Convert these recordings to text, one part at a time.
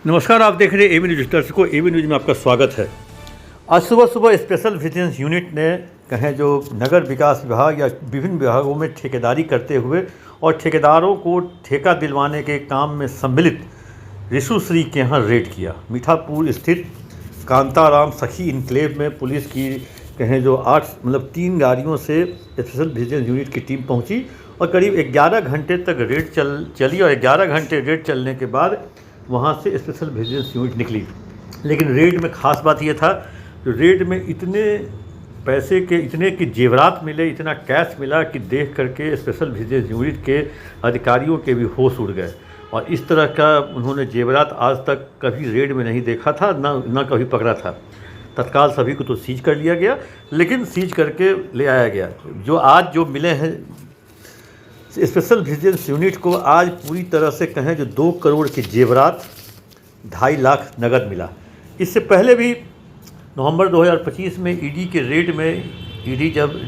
नमस्कार, आप देख रहे हैं एबी न्यूज़। दर्शकों, एबी न्यूज़ में आपका स्वागत है। आज सुबह सुबह स्पेशल विजिलेंस यूनिट ने कहें जो नगर विकास विभाग या विभिन्न विभागों में ठेकेदारी करते हुए और ठेकेदारों को ठेका दिलवाने के काम में सम्मिलित रिशु श्री के यहाँ रेड किया। मीठापुर स्थित कांताराम सखी इनक्लेव में पुलिस की कहें जो 3 गाड़ियों से स्पेशल विजिलेंस यूनिट की टीम पहुँची और करीब 11 घंटे तक रेड चली और 11 घंटे रेड चलने के बाद वहाँ से स्पेशल विजिलेंस यूनिट निकली। लेकिन रेड में ख़ास बात यह था, जो रेड में इतने पैसे के इतने की जेवरात मिले, इतना कैश मिला कि देख करके स्पेशल विजिलेंस यूनिट के अधिकारियों के भी होश उड़ गए। और इस तरह का उन्होंने जेवरात आज तक कभी रेड में नहीं देखा था, ना कभी पकड़ा था। तत्काल सभी को तो सीज कर लिया गया, लेकिन सीज करके ले आया गया। जो आज जो मिले हैं स्पेशल विजिलेंस यूनिट को, आज पूरी तरह से कहें जो 2 करोड़ के जेवरात, 2.5 लाख नगद मिला। इससे पहले भी नवंबर 2025 में ईडी के रेड में ईडी जब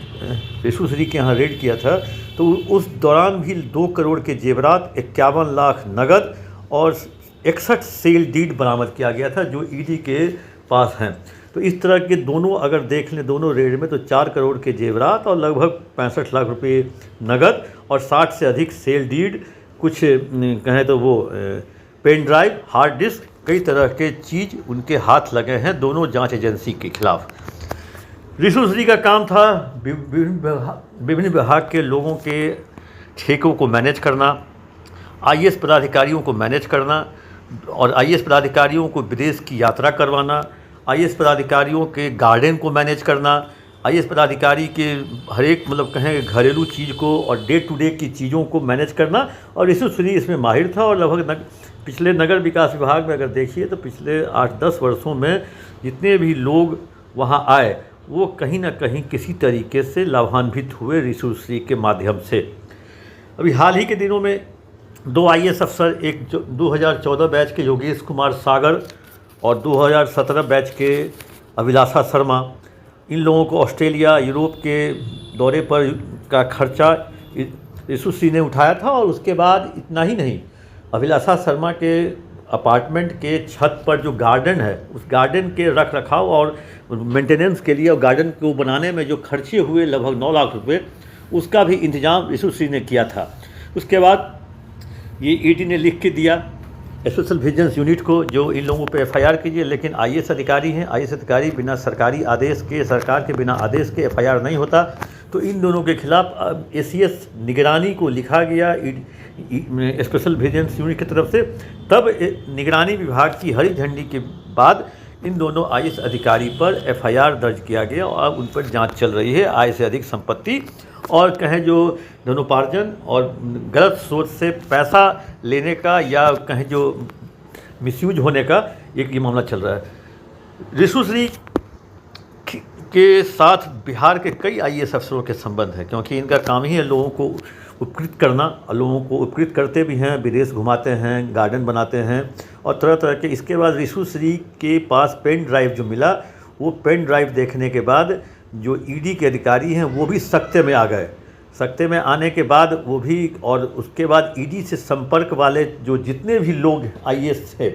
रिशु श्री के यहाँ रेड किया था तो उस दौरान भी 2 करोड़ के जेवरात, 51 लाख नगद और 61 सेल डीड बरामद किया गया था, जो ईडी के पास हैं। तो इस तरह के दोनों अगर देख लें दोनों रेड में, तो 4 करोड़ के जेवरात और लगभग 65 लाख रुपए नगद और 60 से अधिक सेल डीड, कुछ कहें तो वो पेन ड्राइव, हार्ड डिस्क, कई तरह के चीज़ उनके हाथ लगे हैं दोनों जांच एजेंसी के खिलाफ। रिशु श्री का काम था विभिन्न विभाग के लोगों के ठेकों को मैनेज करना, आईएएस पदाधिकारियों को मैनेज करना और आईएएस पदाधिकारियों को विदेश की यात्रा करवाना, आईएएस पदाधिकारियों के गार्डन को मैनेज करना, आईएएस पदाधिकारी के हर एक कहें घरेलू चीज़ को और डे टू डे की चीज़ों को मैनेज करना। और रिशु श्री इसमें माहिर था और लगभग पिछले नगर विकास विभाग में अगर देखिए तो पिछले 8-10 वर्षों में जितने भी लोग वहाँ आए वो कहीं ना कहीं किसी तरीके से लाभान्वित हुए रिशु श्री के माध्यम से। अभी हाल ही के दिनों में 2 आईएएस अफसर, एक 2014 बैच के योगेश कुमार सागर और 2017 बैच के अभिलाषा शर्मा, इन लोगों को ऑस्ट्रेलिया, यूरोप के दौरे पर का खर्चा रिशु श्री ने उठाया था। और उसके बाद इतना ही नहीं, अभिलाषा शर्मा के अपार्टमेंट के छत पर जो गार्डन है, उस गार्डन के रख रखाव और मेंटेनेंस के लिए और गार्डन को बनाने में जो खर्चे हुए लगभग 9 लाख रुपए, उसका भी इंतजाम रिशु श्री ने किया था। उसके बाद ये ईडी ने लिख के दिया स्पेशल विजिलेंस यूनिट को जो इन लोगों पे एफआईआर कीजिए, लेकिन आईएएस अधिकारी हैं, आईएएस अधिकारी बिना सरकारी आदेश के, सरकार के बिना आदेश के एफआईआर नहीं होता। तो इन दोनों के खिलाफ एसीएस निगरानी को लिखा गया स्पेशल विजिलेंस यूनिट की तरफ से। तब निगरानी विभाग की हरी झंडी के बाद इन दोनों आईएएस अधिकारी पर एफआईआर दर्ज किया गया और अब उन पर जांच चल रही है। आय से अधिक संपत्ति और कहें जो धनोपार्जन और गलत सोच से पैसा लेने का या कहें जो मिसयूज होने का एक ये मामला चल रहा है। रिशु श्री के साथ बिहार के कई आईएएस अफसरों के संबंध है, क्योंकि इनका काम ही है लोगों को उपकृत करना, लोगों को उपकृत करते भी हैं, विदेश घुमाते हैं, गार्डन बनाते हैं और तरह तरह के। इसके बाद रिशु श्री के पास पेन ड्राइव जो मिला, वो पेन ड्राइव देखने के बाद जो ईडी के अधिकारी हैं वो भी सख्ते में आ गए। सख्ते में आने के बाद वो भी, और उसके बाद ईडी से संपर्क वाले जो जितने भी लोग आईएएस थे,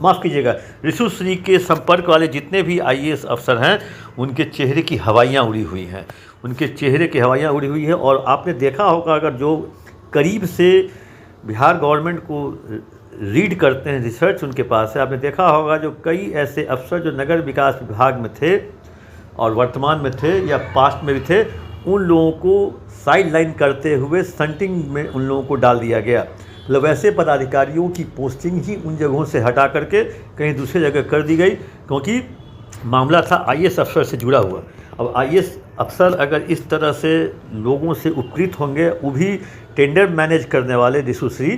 माफ़ कीजिएगा, रिशु श्री के संपर्क वाले जितने भी आईएएस अफसर हैं, उनके चेहरे की हवाइयाँ उड़ी हुई हैं, उनके चेहरे की हवाइयाँ उड़ी हुई हैं। और आपने देखा होगा, अगर जो करीब से बिहार गवर्नमेंट को रीड करते हैं, रिसर्च उनके पास है, आपने देखा होगा जो कई ऐसे अफसर जो नगर विकास विभाग में थे और वर्तमान में थे या पास्ट में भी थे, उन लोगों को साइड लाइन करते हुए संटिंग में उन लोगों को डाल दिया गया। मतलब वैसे पदाधिकारियों की पोस्टिंग ही उन जगहों से हटा करके कहीं दूसरी जगह कर दी गई, क्योंकि मामला था आईएएस अफसर से जुड़ा हुआ। अब आईएएस अफसर अगर इस तरह से लोगों से उपकृत होंगे, वो भी टेंडर मैनेज करने वाले रिशु श्री,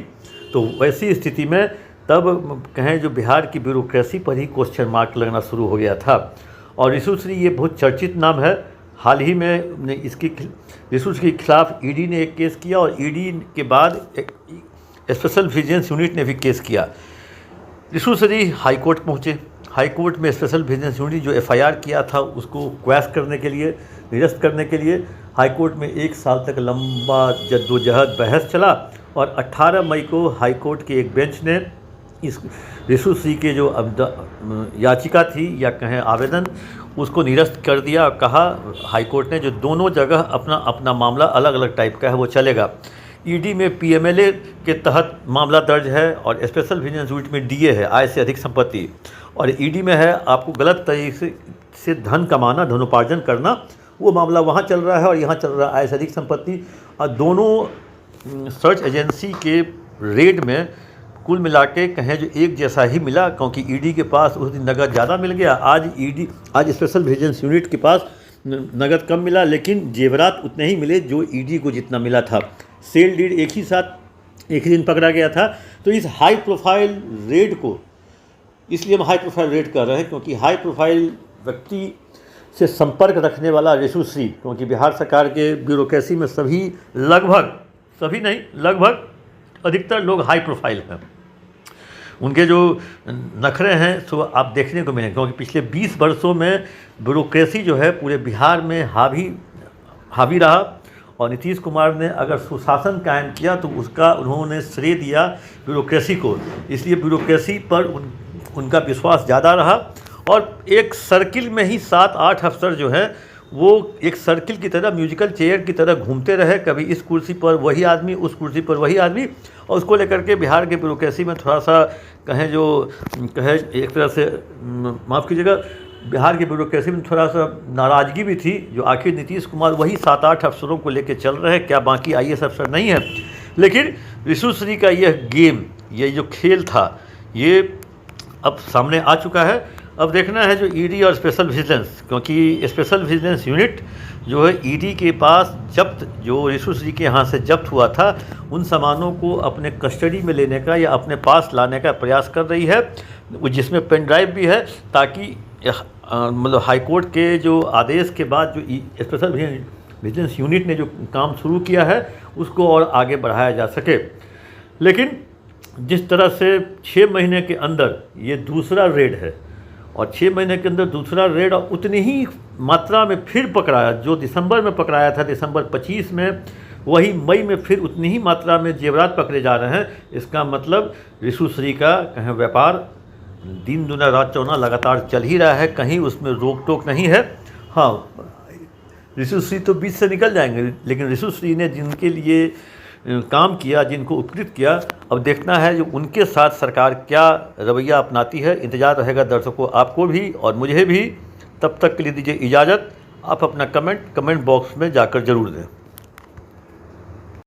तो वैसी स्थिति में तब कहें जो बिहार की ब्यूरोक्रेसी पर ही क्वेश्चन मार्क लगना शुरू हो गया था। और रिशु श्री ये बहुत चर्चित नाम है। हाल ही में इसकी रिशु श्री के खिलाफ ईडी ने एक केस किया और ईडी के बाद स्पेशल विजिलेंस यूनिट ने भी केस किया। रिशु श्री हाई कोर्ट पहुँचे। हाई कोर्ट में स्पेशल विजिलेंस यूनिट जो एफआईआर किया था उसको क्वैश करने के लिए, निरस्त करने के लिए हाई कोर्ट में 1 साल तक लंबा जद्दोजहद बहस चला और 18 मई को हाई कोर्ट के एक बेंच ने इस ऋषु श्री के जो याचिका थी या कहें आवेदन, उसको निरस्त कर दिया और कहा हाईकोर्ट ने जो दोनों जगह अपना अपना मामला अलग अलग टाइप का है वो चलेगा। ईडी में पीएमएलए के तहत मामला दर्ज है और स्पेशल विजिलेंस यूनिट में डीए है, आय से अधिक संपत्ति, और ईडी में है आपको गलत तरीके से धन कमाना, धनोपार्जन करना, वो मामला वहाँ चल रहा है और यहाँ चल रहा है आय से अधिक संपत्ति। और दोनों सर्च एजेंसी के रेड में कुल मिला के कहें जो एक जैसा ही मिला, क्योंकि ईडी के पास उस दिन नगद ज़्यादा मिल गया, आज स्पेशल विजिलेंस यूनिट के पास नगद कम मिला, लेकिन जेवरात उतने ही मिले जो ईडी को जितना मिला था। सेल डीड एक ही दिन पकड़ा गया था। तो इस हाई प्रोफाइल रेड को इसलिए हम हाई प्रोफाइल रेड कर रहे हैं क्योंकि हाई प्रोफाइल व्यक्ति से संपर्क रखने वाला ऋषु श्री, क्योंकि बिहार सरकार के ब्यूरोक्रेसी में लगभग अधिकतर लोग हाई प्रोफाइल हैं। उनके जो नखरे हैं सो आप देखने को मिलेंगे, क्योंकि पिछले 20 वर्षों में ब्यूरोक्रेसी जो है पूरे बिहार में हावी रहा, और नीतीश कुमार ने अगर सुशासन कायम किया तो उसका उन्होंने श्रेय दिया ब्यूरोक्रेसी को, इसलिए ब्यूरोक्रेसी पर उनका विश्वास ज़्यादा रहा। और एक सर्किल में ही 7-8 अफसर जो है वो एक सर्किल की तरह, म्यूजिकल चेयर की तरह घूमते रहे, कभी इस कुर्सी पर वही आदमी, उस कुर्सी पर वही आदमी, और उसको लेकर के बिहार के ब्यूरोक्रेसी में थोड़ा सा एक तरह से माफ़ कीजिएगा, बिहार की ब्यूरोक्रेसी में थोड़ा सा नाराज़गी भी थी, जो आखिर नीतीश कुमार वही 7-8 अफसरों को लेकर चल रहे हैं, क्या बाकी आईएएस अफसर नहीं है। लेकिन ऋषु श्री का यह गेम, ये जो खेल था, ये अब सामने आ चुका है। अब देखना है जो ईडी और स्पेशल विजिलेंस, क्योंकि स्पेशल विजिलेंस यूनिट जो है ईडी के पास जो ऋषु श्री के यहाँ से जब्त हुआ था, उन सामानों को अपने कस्टडी में लेने का या अपने पास लाने का प्रयास कर रही है, जिसमें पेन ड्राइव भी है, ताकि मतलब हाईकोर्ट के जो आदेश के बाद जो स्पेशल विजिलेंस यूनिट ने जो काम शुरू किया है उसको और आगे बढ़ाया जा सके। लेकिन जिस तरह से 6 महीने के अंदर ये दूसरा रेड है, और 6 महीने के अंदर दूसरा रेड, और उतनी ही मात्रा में फिर पकड़ाया, जो दिसंबर में पकड़ाया था, दिसंबर 25 में, वही मई में फिर उतनी ही मात्रा में जेवरात पकड़े जा रहे हैं। इसका मतलब ऋषु श्री का कहें व्यापार दिन दुना रात चौना लगातार चल ही रहा है, कहीं उसमें रोक टोक नहीं है। हाँ, ऋषु श्री तो बीच से निकल जाएंगे, लेकिन ऋषु श्री ने जिनके लिए काम किया, जिनको उपकृत किया, अब देखना है जो उनके साथ सरकार क्या रवैया अपनाती है। इंतज़ार रहेगा दर्शकों, आपको भी और मुझे भी। तब तक के लिए दीजिए इजाज़त। आप अपना कमेंट बॉक्स में जाकर ज़रूर दें।